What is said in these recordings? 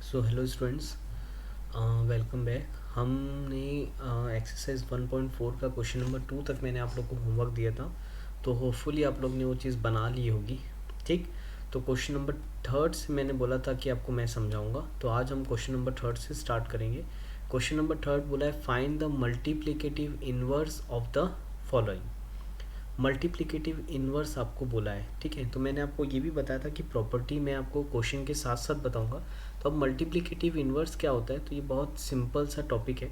So hello students, welcome back. हमने exercise 1.4 का question number 2 तक मैंने आप लोग को होमवर्क दिया था, तो होपफुली आप लोग ने वो चीज़ बना ली होगी। ठीक, तो क्वेश्चन नंबर थर्ड से मैंने बोला था कि आपको मैं समझाऊंगा, तो आज हम क्वेश्चन नंबर थर्ड से स्टार्ट करेंगे। क्वेश्चन नंबर थर्ड बोला है find the multiplicative inverse of the following. Multiplicative inverse आपको बोला है, ठीक है। तो मैंने आपको ये भी बताया था कि प्रॉपर्टी मैं आपको क्वेश्चन के साथ साथ बताऊंगा। तो अब मल्टीप्लिकेटिव इन्वर्स क्या होता है, तो ये बहुत सिंपल सा टॉपिक है।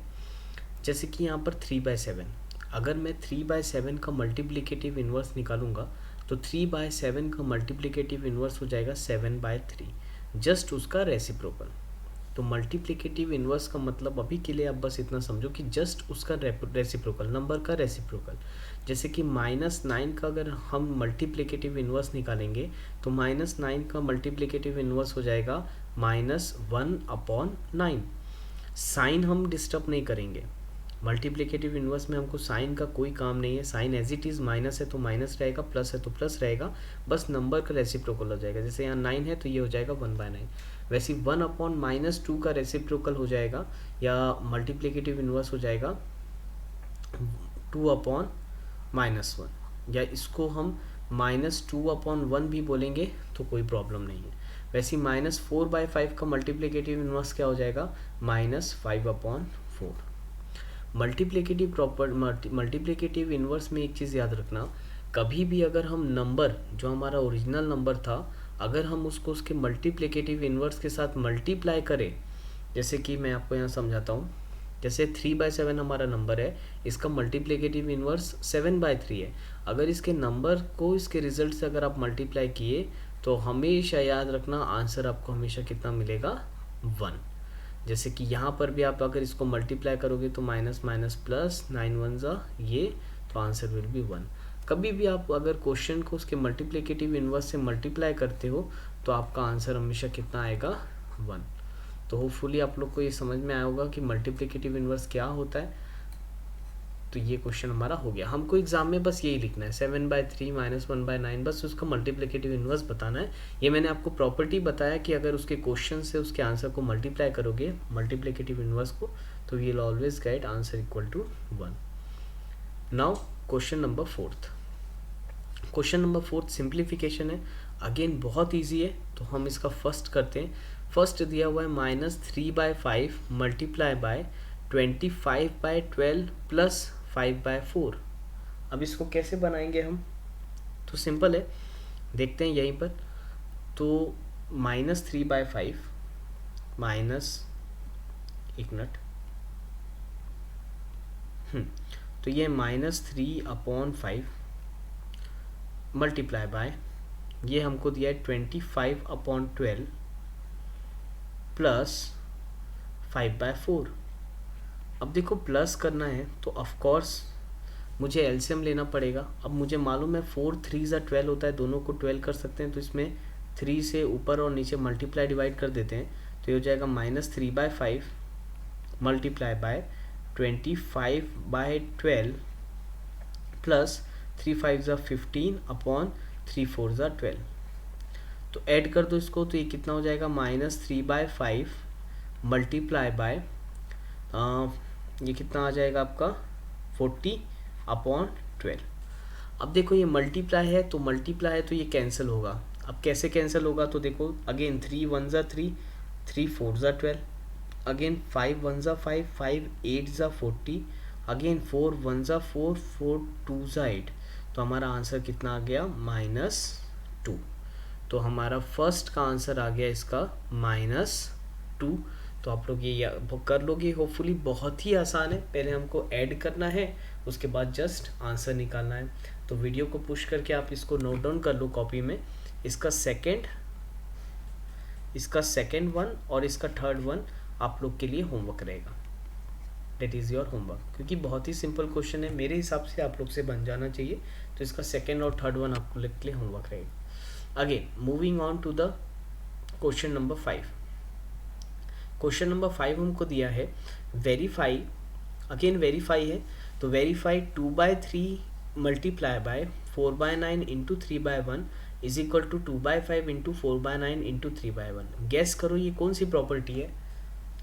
जैसे कि यहाँ पर 3/7, अगर मैं 3/7 का मल्टीप्लिकेटिव इन्वर्स निकालूंगा तो 3/7 का मल्टीप्लिकेटिव इन्वर्स हो जाएगा 7/3, जस्ट उसका रेसिप्रोकल। तो मल्टीप्लिकेटिव इन्वर्स का मतलब अभी के लिए आप बस इतना समझो कि जस्ट उसका रेसिप्रोकल, नंबर का रेसिप्रोकल। जैसे कि -9 का अगर हम मल्टीप्लिकेटिव इन्वर्स निकालेंगे तो -9 का मल्टीप्लिकेटिव इन्वर्स हो जाएगा -1/9। साइन हम डिस्टर्ब नहीं करेंगे। मल्टीप्लिकेटिव इन्वर्स में हमको साइन का कोई काम नहीं है। Sign as it is, minus है तो माइनस रहेगा, प्लस है तो प्लस रहेगा, बस नंबर का रेसिप्रोकल हो जाएगा। जैसे यहाँ 9 है तो ये हो जाएगा 1/9। वैसे 1/-2 का रेसिप्रोकल हो जाएगा या मल्टीप्लिकेटिव इन्वर्स हो जाएगा 2/-1, या इसको हम -2/1 भी बोलेंगे तो कोई प्रॉब्लम नहीं है। वैसे -4/5 का मल्टीप्लिकेटिव इन्वर्स क्या हो जाएगा, -5/4। मल्टीप्लिकेटिव इन्वर्स में एक चीज़ याद रखना, कभी भी अगर हम नंबर जो हमारा ओरिजिनल नंबर था, अगर हम उसको उसके मल्टीप्लिकेटिव इन्वर्स के साथ मल्टीप्लाई करें, जैसे कि मैं आपको यहाँ समझाता हूँ। जैसे 3/7 हमारा नंबर है, इसका मल्टीप्लिकेटिव इन्वर्स 7/3 है। अगर इसके नंबर को इसके रिजल्ट से अगर आप मल्टीप्लाई किए तो हमेशा याद रखना आंसर आपको हमेशा कितना मिलेगा, 1। जैसे कि यहाँ पर भी आप अगर इसको मल्टीप्लाई करोगे तो माइनस माइनस प्लस, 9 1 ये, तो आंसर विल बी 1। कभी भी आप अगर क्वेश्चन को उसके मल्टीप्लिकेटिव इन्वर्स से मल्टीप्लाई करते हो तो आपका आंसर हमेशा कितना आएगा, 1। तो होपफुली आप लोग को ये समझ में आया होगा कि मल्टीप्लिकेटिव इन्वर्स क्या होता है। तो ये क्वेश्चन हमारा हो गया। हमको एग्जाम में बस यही लिखना है, 7/3 -1/9, बस उसका मल्टीप्लिकेटिव इन्वर्स बताना है। ये मैंने आपको प्रॉपर्टी बताया कि अगर उसके क्वेश्चन से उसके आंसर को मल्टीप्लाई करोगे मल्टीप्लिकेटिव इन्वर्स को, तो we will always get answer equal to 1। Now question number fourth. Question number fourth simplification है, अगेन बहुत ईजी है, तो हम इसका फर्स्ट करते हैं। फर्स्ट दिया हुआ है -3/5 मल्टीप्लाई बाय 25/12 प्लस 5/4। अब इसको कैसे बनाएंगे हम, तो सिंपल है, देखते हैं यहीं पर। तो -3/5 माइनस, एक मिनट, तो ये -3/5 मल्टीप्लाई बाय, ये हमको दिया है 25/12 प्लस 5/4। अब देखो प्लस करना है तो ऑफ कोर्स मुझे एलसीएम लेना पड़ेगा। अब मुझे मालूम है 4 3 12 होता है, दोनों को 12 कर सकते हैं, तो इसमें 3 से ऊपर और नीचे मल्टीप्लाई डिवाइड कर देते हैं, तो ये हो जाएगा -3/5 मल्टीप्लाई बाय 25/12 प्लस 3 5 15/3 4 12। तो ऐड कर दो इसको, तो ये कितना हो जाएगा, -3/5 मल्टीप्लाई बाय, ये कितना आ जाएगा आपका 40/12। अब देखो ये मल्टीप्लाई है तो मल्टीप्लाई है तो ये कैंसिल होगा। अब कैसे कैंसिल होगा, तो देखो अगेन 3 1 3, 3 4 12, अगेन 5 1 5, 5 8 40, अगेन 4 1 4, 4 2 8, तो हमारा आंसर कितना आ गया, -2। तो हमारा फर्स्ट का आंसर आ गया इसका -2। तो आप लोग ये कर लोगे होपफुली, बहुत ही आसान है। पहले हमको ऐड करना है, उसके बाद जस्ट आंसर निकालना है। तो वीडियो को पुश करके आप इसको नोट डाउन कर लो कॉपी में। इसका सेकंड वन और इसका थर्ड वन आप लोग के लिए होमवर्क रहेगा। डेट इज़ योर होमवर्क, क्योंकि बहुत ही सिंपल क्वेश्चन है, मेरे हिसाब से आप लोग से बन जाना चाहिए। तो इसका सेकेंड और थर्ड वन आप लोग के लिए होमवर्क रहेगा। Again moving on to the question number 5। Question number 5 हमको दिया है वेरीफाई, अगेन वेरीफाई है, तो verify 2/3 multiply by 4/9 into 3/1 is equal to 2/5 into 4/9 into 3/1। Guess करो ये कौन सी प्रॉपर्टी है।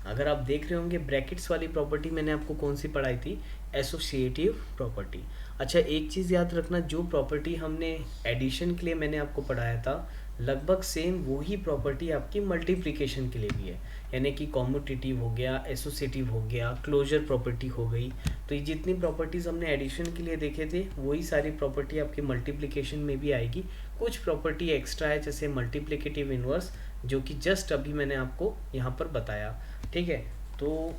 अगर आप देख रहे होंगे ब्रैकेट्स वाली प्रॉपर्टी मैंने आपको कौन सी पढ़ाई थी, एसोसिएटिव प्रॉपर्टी। अच्छा एक चीज़ याद रखना, जो प्रॉपर्टी हमने एडिशन के लिए मैंने आपको पढ़ाया था लगभग सेम वही प्रॉपर्टी आपकी मल्टीप्लिकेशन के लिए भी है, यानी कि कॉम्यूटेटिव हो गया, एसोसिएटिव हो गया, क्लोजर प्रॉपर्टी हो गई। तो ये जितनी प्रॉपर्टीज़ हमने एडिशन के लिए देखे थे वही सारी प्रॉपर्टी आपकी मल्टीप्लिकेशन में भी आएगी। कुछ प्रॉपर्टी एक्स्ट्रा है जैसे मल्टीप्लिकेटिव इन्वर्स, जो कि जस्ट अभी मैंने आपको यहाँ पर बताया। ठीक है, तो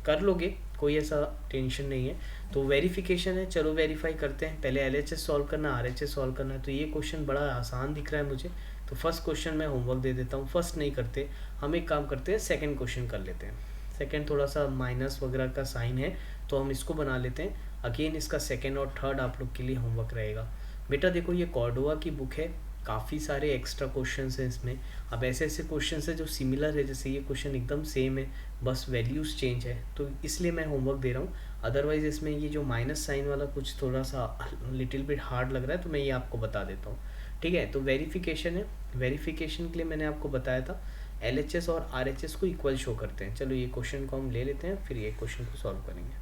कर लोगे, कोई ऐसा टेंशन नहीं है। तो वेरिफिकेशन है, चलो वेरीफाई करते हैं। पहले एलएचएस सॉल्व करना, आरएचएस सॉल्व करना है। तो ये क्वेश्चन बड़ा आसान दिख रहा है मुझे, तो फर्स्ट क्वेश्चन मैं होमवर्क दे देता हूँ। फर्स्ट नहीं करते, हम एक काम करते हैं सेकंड क्वेश्चन कर लेते हैं। सेकंड थोड़ा सा माइनस वगैरह का साइन है तो हम इसको बना लेते हैं। अगेन इसका सेकंड और थर्ड आप लोग के लिए होमवर्क रहेगा। बेटा देखो ये कॉर्डोवा की बुक है, काफ़ी सारे एक्स्ट्रा क्वेश्चंस हैं इसमें। अब ऐसे ऐसे क्वेश्चंस है जो सिमिलर है, जैसे ये क्वेश्चन एकदम सेम है बस वैल्यूज़ चेंज है, तो इसलिए मैं होमवर्क दे रहा हूँ। अदरवाइज़ इसमें ये जो माइनस साइन वाला कुछ थोड़ा सा लिटिल बिट हार्ड लग रहा है, तो मैं ये आपको बता देता हूँ। ठीक है, तो वेरिफिकेशन है। वेरिफिकेशन के लिए मैंने आपको बताया था एलएचएस और आरएचएस को इक्वल शो करते हैं। चलो ये क्वेश्चन को हम ले लेते हैं, फिर ये क्वेश्चन को सॉल्व करेंगे।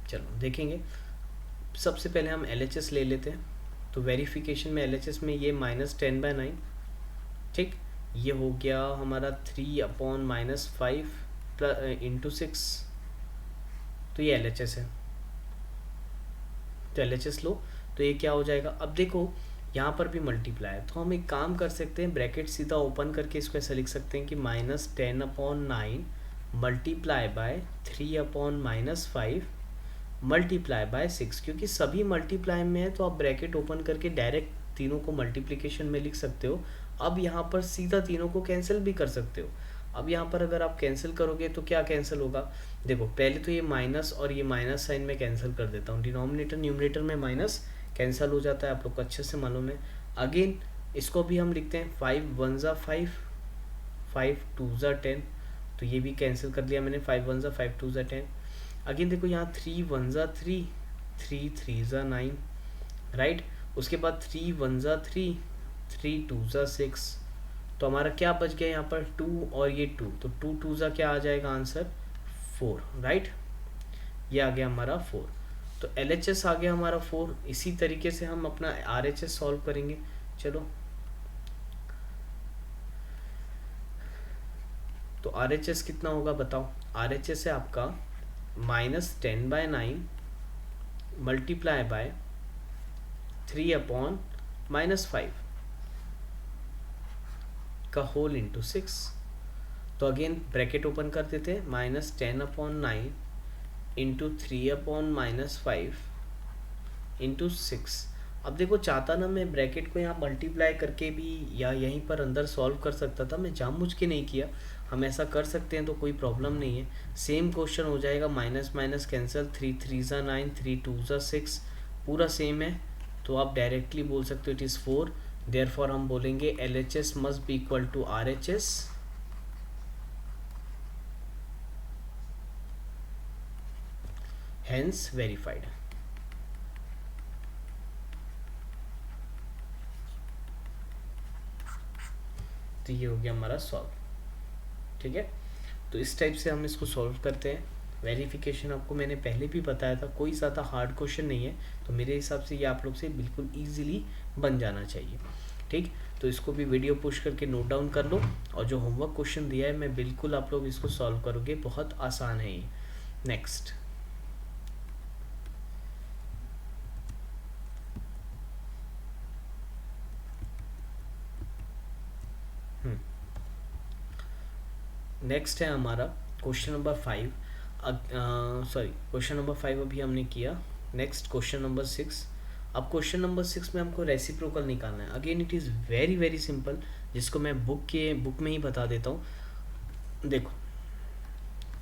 चलो देखेंगे, सबसे पहले हम एलएचएस ले लेते हैं। तो वेरिफिकेशन में एलएचएस में ये -10/9, ठीक, ये हो गया हमारा 3/-5 इंटू 6, तो ये एलएचएस है। तो एलएचएस लो, तो ये क्या हो जाएगा। अब देखो यहाँ पर भी मल्टीप्लाई है, तो हम एक काम कर सकते हैं, ब्रैकेट सीधा ओपन करके इसको ऐसा लिख सकते हैं कि -10/9 मल्टीप्लाई बाय 3/-5 मल्टीप्लाई बाय 6, क्योंकि सभी मल्टीप्लाई में है तो आप ब्रैकेट ओपन करके डायरेक्ट तीनों को मल्टीप्लिकेशन में लिख सकते हो। अब यहाँ पर सीधा तीनों को कैंसिल भी कर सकते हो। अब यहाँ पर अगर आप कैंसिल करोगे तो क्या कैंसिल होगा, देखो पहले तो ये माइनस और ये माइनस साइन में कैंसिल कर देता हूँ, डिनोमिनेटर न्यूमरेटर में माइनस कैंसिल हो जाता है, आप लोग को अच्छे से मालूम है। अगेन इसको भी हम लिखते हैं 5 × 5 2 10, तो ये भी कैंसिल कर दिया मैंने, 5 × 5 2 10। अगेन देखो यहाँ 3 1 3 3 3 9, राइट। उसके बाद 3 1 3 3 2 6, तो हमारा क्या बच गया यहाँ पर 2 और ये 2, तो 2 2 क्या आ जाएगा आंसर 4, राइट। ये आ गया हमारा 4, तो एलएचएस आ गया हमारा 4। इसी तरीके से हम अपना आरएचएस सॉल्व करेंगे। चलो तो आरएचएस कितना होगा बताओ। आरएचएस है आपका -10/9 मल्टीप्लाई बाय 3/-5 का होल इंटू 6। तो अगेन ब्रैकेट ओपन कर देते हैं, -10/9 इंटू 3/-5 इंटू 6। अब देखो चाहता ना मैं ब्रैकेट को यहाँ मल्टीप्लाई करके भी या यहीं पर अंदर सॉल्व कर सकता था, मैं जानबूझ के नहीं किया। हम ऐसा कर सकते हैं तो कोई प्रॉब्लम नहीं है। सेम क्वेश्चन हो जाएगा, माइनस माइनस कैंसिल, 3 3 9 3 2 6, पूरा सेम है। तो आप डायरेक्टली बोल सकते हो इट इज़ 4। देयरफॉर हम बोलेंगे LHS must be equal to RHS, hence verified. तो ये हो गया हमारा सॉल्व, ठीक है। तो इस टाइप से हम इसको सॉल्व करते हैं। वेरिफिकेशन आपको मैंने पहले भी बताया था, कोई ज़्यादा हार्ड क्वेश्चन नहीं है, तो मेरे हिसाब से ये आप लोग से बिल्कुल ईजिली बन जाना चाहिए, ठीक। तो इसको भी वीडियो पुश करके नोट डाउन कर लो, और जो होमवर्क क्वेश्चन दिया है मैं बिल्कुल आप लोग इसको सॉल्व करोगे, बहुत आसान है ये। नेक्स्ट, नेक्स्ट है हमारा क्वेश्चन नंबर 5। क्वेश्चन नंबर 5 अभी हमने किया। Next question number 6। अब क्वेश्चन नंबर 6 में हमको रेसिप्रोकल निकालना है। Again it is very very simple, जिसको मैं बुक में ही बता देता हूँ। देखो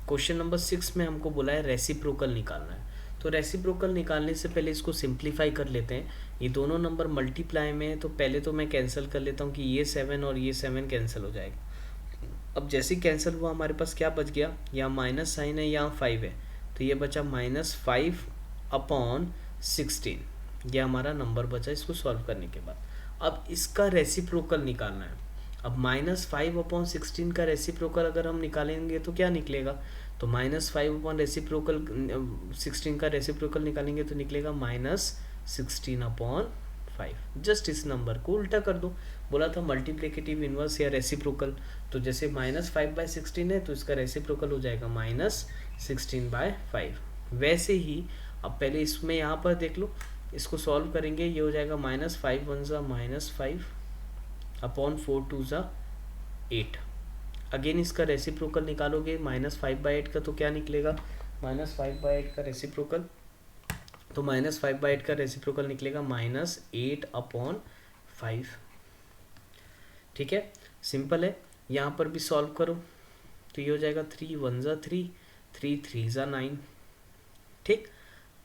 क्वेश्चन नंबर 6 में हमको बोला है रेसिप्रोकल निकालना है। तो रेसिप्रोकल निकालने से पहले इसको सिंप्लीफाई कर लेते हैं। ये दोनों नंबर मल्टीप्लाई में है, तो पहले तो मैं कैंसिल कर लेता हूँ कि ये 7 और ये 7 कैंसिल हो जाएगा। अब जैसे ही कैंसिल हुआ हमारे पास क्या बच गया, यहाँ माइनस साइन है, यहाँ 5 है, तो ये बचा -5/16, ये हमारा नंबर बचा इसको सॉल्व करने के बाद। अब इसका रेसिप्रोकल निकालना है। अब -5/16 का रेसिप्रोकल अगर हम निकालेंगे तो क्या निकलेगा, तो -5/16 का रेसिप्रोकल निकालेंगे तो निकलेगा -16/5। जस्ट इस नंबर को उल्टा कर दो। बोला था मल्टीप्लिकेटिव इन्वर्स या रेसिप्रोकल, तो जैसे -5/16 है तो इसका रेसिप्रोकल हो जाएगा -16/5। वैसे ही अब पहले इसमें यहाँ पर देख लो, इसको सॉल्व करेंगे, ये हो जाएगा -5 × 1 = -5/4 × 2 = 8। अगेन इसका रेसिप्रोकल निकालोगे -5/8 का, तो क्या निकलेगा, -5/8 का रेसिप्रोकल, तो -5/8 का रेसिप्रोकल निकलेगा -8/5। ठीक है, सिंपल है। यहाँ पर भी सॉल्व करो तो ये हो जाएगा 3 × 1 = 3, 3 × 3 = 9। ठीक,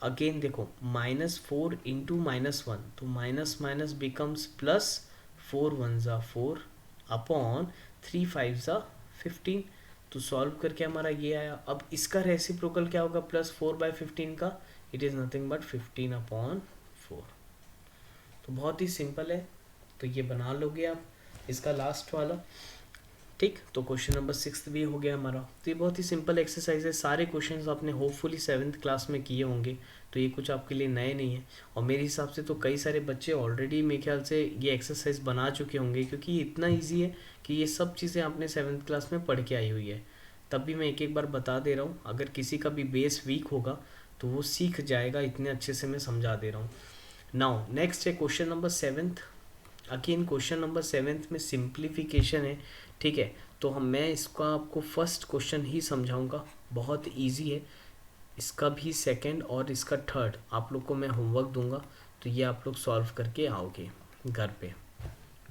अगेन देखो -4 × -1, तो minus minus becomes plus, 4 × 1 = 4 upon 3 × 5 = 15। तो सॉल्व करके हमारा ये आया। अब इसका रेसिप्रोकल क्या होगा, +4/15 का, इट इज़ नथिंग बट 15/4। तो बहुत ही सिंपल है, तो ये बना लोगे आप इसका लास्ट वाला। ठीक, तो क्वेश्चन नंबर 6 भी हो गया हमारा। तो ये बहुत ही सिंपल एक्सरसाइज है, सारे क्वेश्चंस आपने होपफुली 7th क्लास में किए होंगे, तो ये कुछ आपके लिए नए नहीं है। और मेरे हिसाब से तो कई सारे बच्चे ऑलरेडी मेरे ख्याल से ये एक्सरसाइज बना चुके होंगे, क्योंकि ये इतना ईजी है कि ये सब चीज़ें आपने 7th क्लास में पढ़ के आई हुई है। तब भी मैं एक एक बार बता दे रहा हूँ, अगर किसी का भी बेस वीक होगा तो वो सीख जाएगा, इतने अच्छे से मैं समझा दे रहा हूँ। नाउ नेक्स्ट है question number 7th। Again question number 7th में सिंप्लीफिकेशन है। ठीक है, तो मैं इसका आपको फर्स्ट क्वेश्चन ही समझाऊंगा, बहुत इजी है। इसका भी सेकंड और इसका थर्ड आप लोग को मैं होमवर्क दूंगा, तो ये आप लोग सॉल्व करके आओगे घर पे।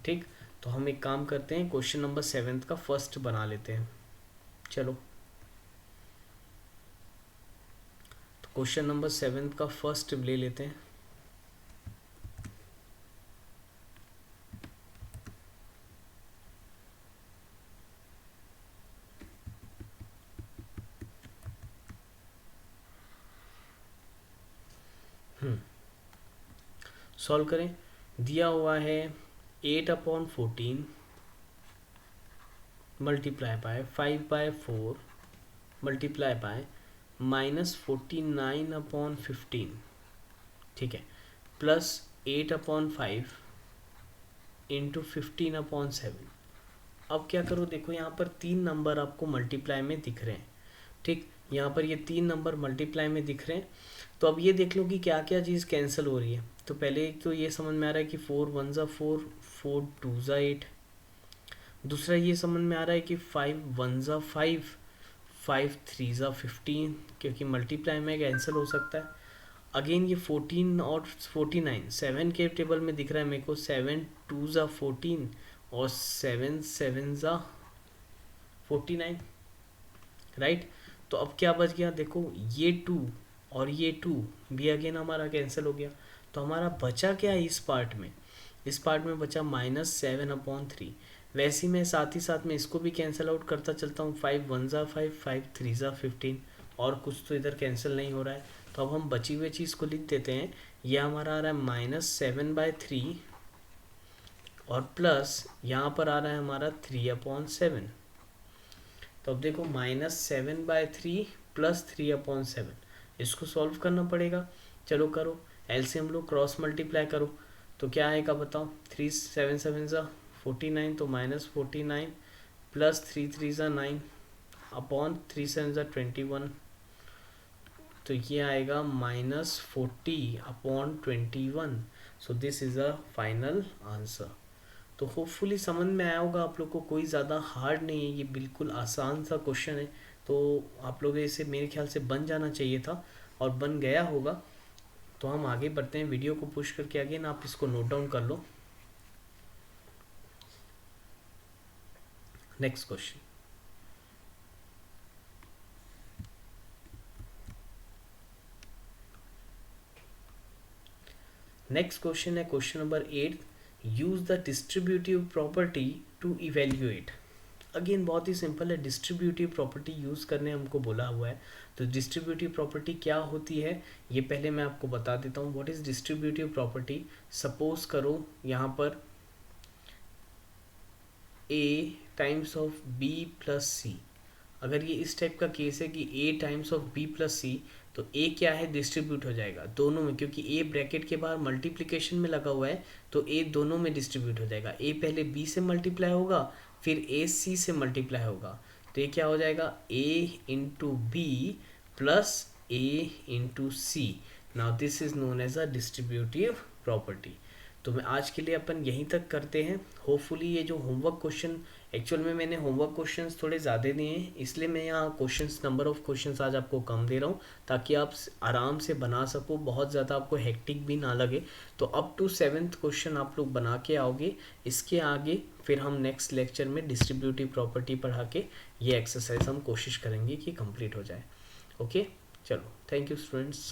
ठीक, तो हम एक काम करते हैं, क्वेश्चन नंबर 7th का फर्स्ट बना लेते हैं। चलो, तो क्वेश्चन नंबर 7th का फर्स्ट ले लेते हैं। सॉल्व करें। दिया हुआ है 8/14 मल्टीप्लाई बाय 5/4 मल्टीप्लाई बाय -49/15। ठीक है, प्लस 8/5 इंटू 15/7। अब क्या करो, देखो यहाँ पर 3 नंबर आपको मल्टीप्लाई में दिख रहे हैं। ठीक, यहाँ पर ये 3 नंबर मल्टीप्लाई में दिख रहे हैं। तो अब ये देख लो कि क्या क्या चीज़ कैंसिल हो रही है। तो पहले तो ये समझ में आ रहा है कि 4 × 1 = 4, 4 × 2 = 8। दूसरा ये समझ में आ रहा है कि 5 × 1 = 5, 5 × 3 = 15, क्योंकि मल्टीप्लाई में कैंसिल हो सकता है। अगेन ये 14 और 49 7 के टेबल में दिख रहा है मेरे को, 7 × 2 = 14 और 7 × 7 = 49, राइट। तो अब क्या बच गया, देखो ये 2 और ये 2 भी अगेन हमारा कैंसिल हो गया। तो हमारा बचा क्या है इस पार्ट में, इस पार्ट में बचा -7/3। वैसे ही मैं साथ ही साथ में इसको भी कैंसिल आउट करता चलता हूँ। 5 × 1 = 5, 5 × 3 = 15, और कुछ तो इधर कैंसिल नहीं हो रहा है। तो अब हम बची हुई चीज़ को लिख देते हैं। यह हमारा आ रहा है -7/3 और प्लस यहाँ पर आ रहा है हमारा 3/7। तो अब देखो -7/3 प्लस 3/7, इसको सॉल्व करना पड़ेगा। चलो करो, एलसीएम लो, क्रॉस मल्टीप्लाई करो, तो क्या आएगा बताओ। 3 × 7 = 49, तो -49 प्लस 3 × 3 = 9 अपॉन 3 × 7 = 21। तो ये आएगा -40/21। So this is a final answer. तो होपफुली समझ में आया होगा आप लोग को, कोई ज़्यादा हार्ड नहीं है, ये बिल्कुल आसान सा क्वेश्चन है। तो आप लोग इसे मेरे ख्याल से बन जाना चाहिए था और बन गया होगा। तो हम आगे बढ़ते हैं, वीडियो को पुश करके अगेन आप इसको नोट डाउन कर लो। नेक्स्ट क्वेश्चन, नेक्स्ट क्वेश्चन है question number 8। Use the distributive property to evaluate. Again बहुत ही सिंपल है, डिस्ट्रीब्यूटिव प्रॉपर्टी यूज़ करने हमको बोला हुआ है। तो डिस्ट्रीब्यूटिव प्रॉपर्टी क्या होती है ये पहले मैं आपको बता देता हूँ। What is distributive property? Suppose करो यहाँ पर a times of b plus C. अगर ये इस टाइप का केस है कि a times of b plus C, तो a क्या है, डिस्ट्रीब्यूट हो जाएगा दोनों में, क्योंकि a ब्रैकेट के बाहर मल्टीप्लिकेशन में लगा हुआ है, तो a दोनों में डिस्ट्रीब्यूट हो जाएगा। a पहले b से मल्टीप्लाई होगा, फिर a c से मल्टीप्लाई होगा, तो ये क्या हो जाएगा, a into B plus a into C. Now this is known as a distributive property. तो मैं आज के लिए अपन यहीं तक करते हैं। होपफुली ये जो होमवर्क क्वेश्चन, एक्चुअल में मैंने होमवर्क क्वेश्चंस थोड़े ज़्यादा दिए हैं, इसलिए मैं यहाँ क्वेश्चंस, नंबर ऑफ क्वेश्चंस आज आपको कम दे रहा हूँ, ताकि आप आराम से बना सको, बहुत ज़्यादा आपको हेक्टिक भी ना लगे। तो अप टू 7th क्वेश्चन आप लोग बना के आओगे। इसके आगे फिर हम नेक्स्ट लेक्चर में डिस्ट्रीब्यूटिव प्रॉपर्टी पढ़ा के ये एक्सरसाइज हम कोशिश करेंगे कि कंप्लीट हो जाए। ओके, चलो, थैंक यू स्टूडेंट्स।